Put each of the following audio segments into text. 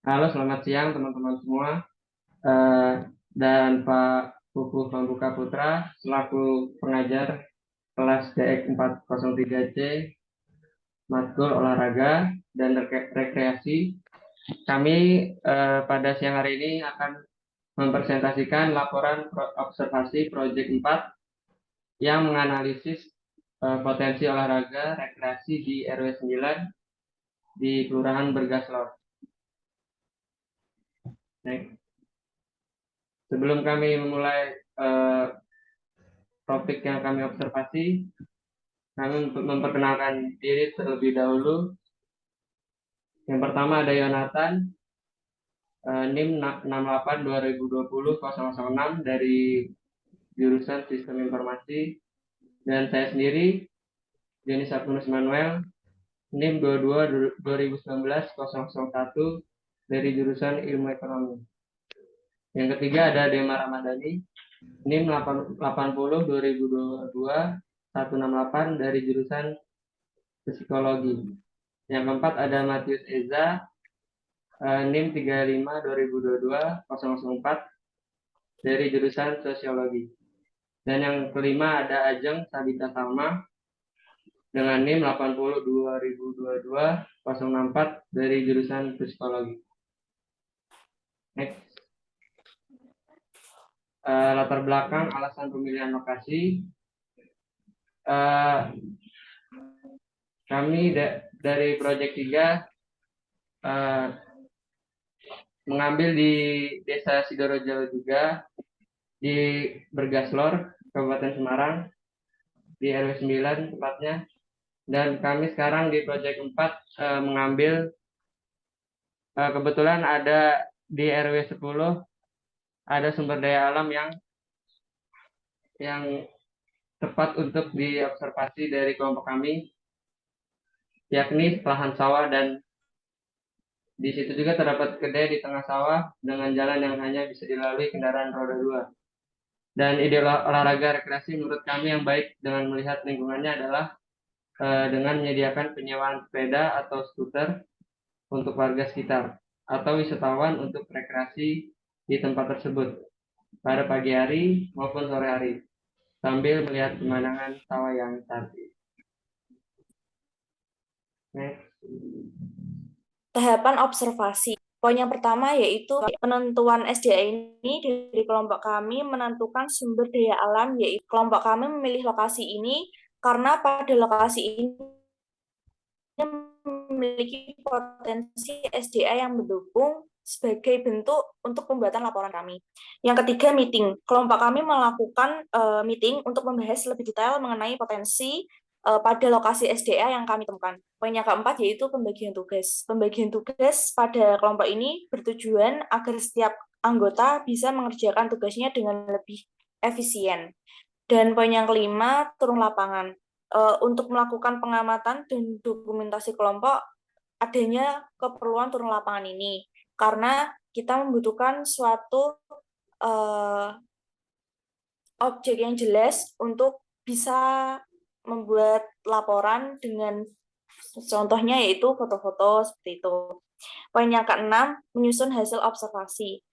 Halo, selamat siang teman-teman semua. Eh, dan Pak Puput Pambuka Putra selaku pengajar kelas DX 403C matkul olahraga dan rekreasi. Kami pada siang hari ini akan mempresentasikan laporan observasi Proyek 4 yang menganalisis potensi olahraga rekreasi di RW 9 di Kelurahan Bergaslor. Next. Sebelum kami memulai eh, topik yang kami observasi, kami untuk memperkenalkan diri terlebih dahulu. Yang pertama ada Yonatan, NIM 68 2020 006 dari jurusan Sistem Informasi, dan saya sendiri Joni Sabtunus Manuel, NIM 22 2019 001 dari jurusan Ilmu Ekonomi. Yang ketiga ada Dema Ramadhani, NIM 80 2022 168 dari jurusan Psikologi. Yang keempat ada Matius Eza, NIM 35 2022 004 dari jurusan Sosiologi. Dan yang kelima ada Ajeng Sabita Salma dengan NIM 80 2022 064 dari jurusan Psikologi. Next. Latar belakang alasan pemilihan lokasi. Kami dari Proyek 3 mengambil di Desa Sidorojo juga, di Bergaslor, Kabupaten Semarang, di RW 9 tepatnya. Dan kami sekarang di Proyek 4 mengambil, kebetulan ada di RW 10 ada sumber daya alam yang tepat untuk diobservasi dari kelompok kami, yakni lahan sawah, dan di situ juga terdapat kedai di tengah sawah dengan jalan yang hanya bisa dilalui kendaraan roda 2. Dan ide olahraga rekreasi menurut kami yang baik dengan melihat lingkungannya adalah dengan menyediakan penyewaan sepeda atau skuter untuk warga sekitar atau wisatawan untuk rekreasi di tempat tersebut pada pagi hari maupun sore hari sambil melihat pemandangan sawah yang cantik. Next. Tahapan observasi. Poin yang pertama yaitu penentuan SDA ini dari kelompok kami menentukan sumber daya alam, yaitu kelompok kami memilih lokasi ini karena pada lokasi ini memiliki potensi SDA yang mendukung sebagai bentuk untuk pembuatan laporan kami. Yang ketiga, meeting. Kelompok kami melakukan meeting untuk membahas lebih detail mengenai potensi pada lokasi SDA yang kami temukan. Poin yang keempat yaitu pembagian tugas. Pembagian tugas pada kelompok ini bertujuan agar setiap anggota bisa mengerjakan tugasnya dengan lebih efisien. Dan poin yang kelima, turun lapangan. Untuk melakukan pengamatan dan dokumentasi kelompok, adanya keperluan turun lapangan ini karena kita membutuhkan suatu objek yang jelas untuk bisa membuat laporan dengan contohnya yaitu foto-foto seperti itu. Poin yang keenam, menyusun hasil observasi.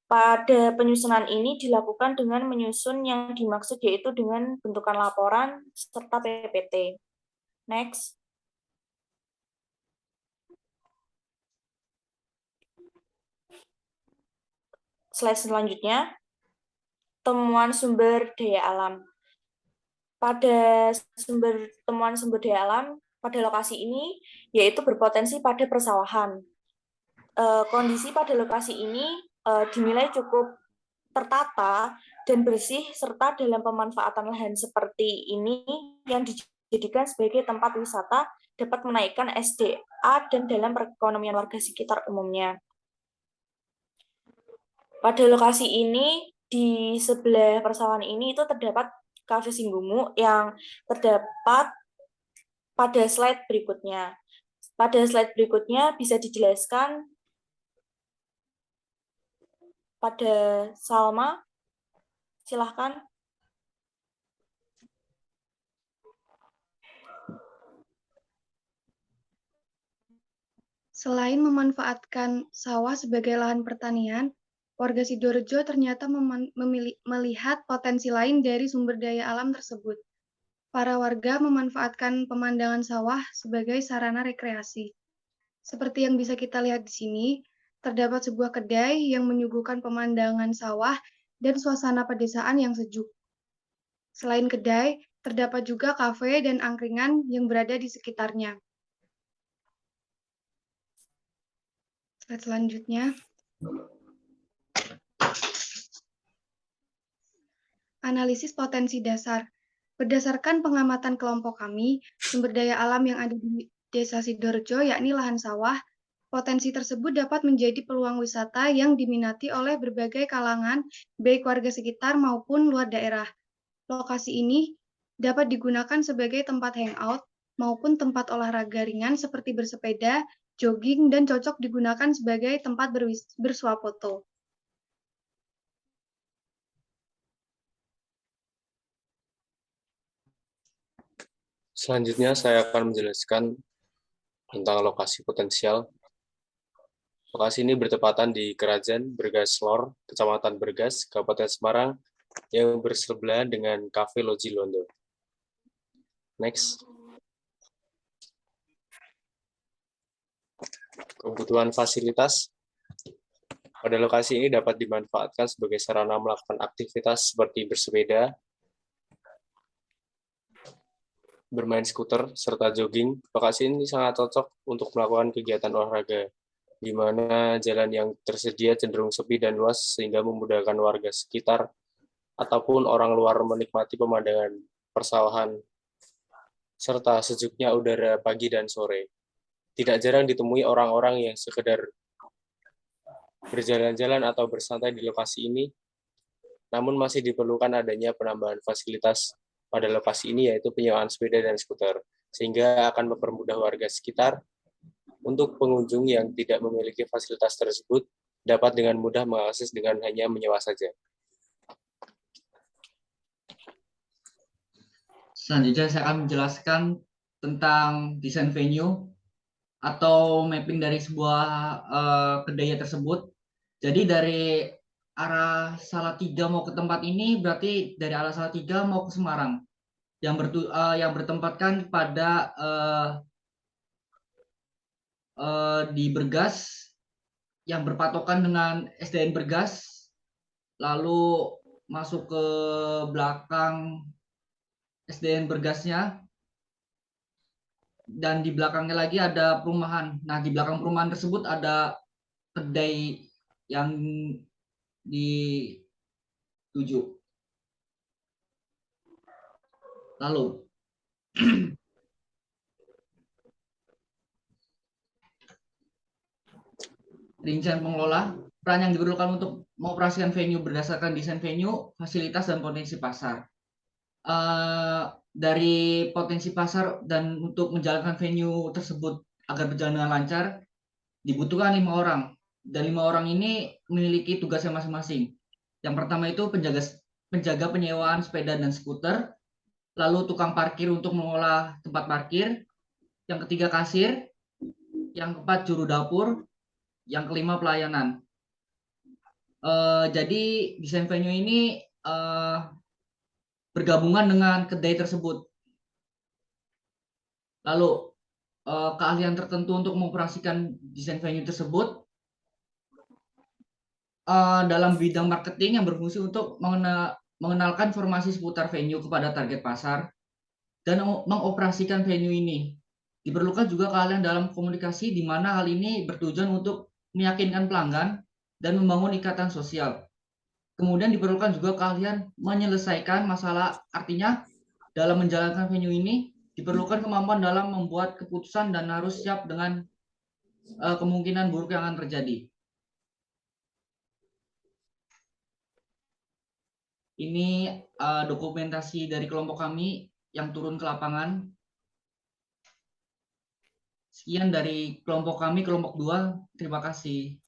Pada penyusunan ini dilakukan dengan menyusun yang dimaksud yaitu dengan bentukan laporan serta PPT. Next. Slide selanjutnya, temuan sumber daya alam. Pada temuan sumber daya alam pada lokasi ini yaitu berpotensi pada persawahan. Kondisi pada lokasi ini dinilai cukup tertata dan bersih serta dalam pemanfaatan lahan seperti ini yang dijadikan sebagai tempat wisata dapat menaikkan SDA dan dalam perekonomian warga sekitar umumnya. Pada lokasi ini di sebelah persawahan ini itu terdapat Cafe Singgumu yang terdapat pada slide berikutnya. Pada slide berikutnya bisa dijelaskan pada Salma, silahkan. Selain memanfaatkan sawah sebagai lahan pertanian, warga Sidoarjo ternyata melihat potensi lain dari sumber daya alam tersebut. Para warga memanfaatkan pemandangan sawah sebagai sarana rekreasi. Seperti yang bisa kita lihat di sini, terdapat sebuah kedai yang menyuguhkan pemandangan sawah dan suasana pedesaan yang sejuk. Selain kedai, terdapat juga kafe dan angkringan yang berada di sekitarnya. Slide selanjutnya. Analisis potensi dasar. Berdasarkan pengamatan kelompok kami, sumber daya alam yang ada di Desa Sidoarjo, yakni lahan sawah, potensi tersebut dapat menjadi peluang wisata yang diminati oleh berbagai kalangan, baik warga sekitar maupun luar daerah. Lokasi ini dapat digunakan sebagai tempat hangout maupun tempat olahraga ringan seperti bersepeda, jogging, dan cocok digunakan sebagai tempat bersuah foto. Selanjutnya saya akan menjelaskan tentang lokasi potensial. Lokasi ini bertepatan di Kerajaan Bergas Lor, Kecamatan Bergas, Kabupaten Semarang, yang bersebelahan dengan Cafe Loji Londo. Next. Kebutuhan fasilitas. Pada lokasi ini dapat dimanfaatkan sebagai sarana melakukan aktivitas seperti bersepeda, bermain skuter, serta jogging. Lokasi ini sangat cocok untuk melakukan kegiatan olahraga, di mana jalan yang tersedia cenderung sepi dan luas sehingga memudahkan warga sekitar ataupun orang luar menikmati pemandangan persawahan serta sejuknya udara pagi dan sore. Tidak jarang ditemui orang-orang yang sekedar berjalan-jalan atau bersantai di lokasi ini, namun masih diperlukan adanya penambahan fasilitas pada lokasi ini, yaitu penyewaan sepeda dan skuter, sehingga akan mempermudah warga sekitar untuk pengunjung yang tidak memiliki fasilitas tersebut dapat dengan mudah mengakses dengan hanya menyewa saja. Selanjutnya saya akan menjelaskan tentang desain venue atau mapping dari sebuah kedai tersebut. Jadi dari arah Salatiga mau ke tempat ini berarti dari arah Salatiga mau ke Semarang yang bertempatkan pada di Bergas yang berpatokan dengan SDN Bergas, lalu masuk ke belakang SDN Bergasnya, dan di belakangnya lagi ada perumahan. Nah, di belakang perumahan tersebut ada kedai yang dituju. Lalu rincian pengelola, peran yang diperlukan untuk mengoperasikan venue berdasarkan desain venue, fasilitas, dan potensi pasar. Dari potensi pasar dan untuk menjalankan venue tersebut agar berjalan dengan lancar, dibutuhkan 5 orang. Dan 5 orang ini memiliki tugasnya masing-masing. Yang pertama itu penjaga penyewaan sepeda dan skuter, lalu tukang parkir untuk mengolah tempat parkir, yang ketiga kasir, yang keempat juru dapur, yang kelima pelayanan. Jadi desain venue ini bergabungan dengan kedai tersebut. Lalu keahlian tertentu untuk mengoperasikan desain venue tersebut dalam bidang marketing yang berfungsi untuk mengenalkan informasi seputar venue kepada target pasar dan mengoperasikan venue ini. Diperlukan juga keahlian dalam komunikasi, di mana hal ini bertujuan untuk meyakinkan pelanggan dan membangun ikatan sosial. Kemudian diperlukan juga keahlian menyelesaikan masalah, artinya dalam menjalankan venue ini diperlukan kemampuan dalam membuat keputusan dan harus siap dengan kemungkinan buruk yang akan terjadi. Ini dokumentasi dari kelompok kami yang turun ke lapangan. Sekian dari kelompok kami, kelompok 2. Terima kasih.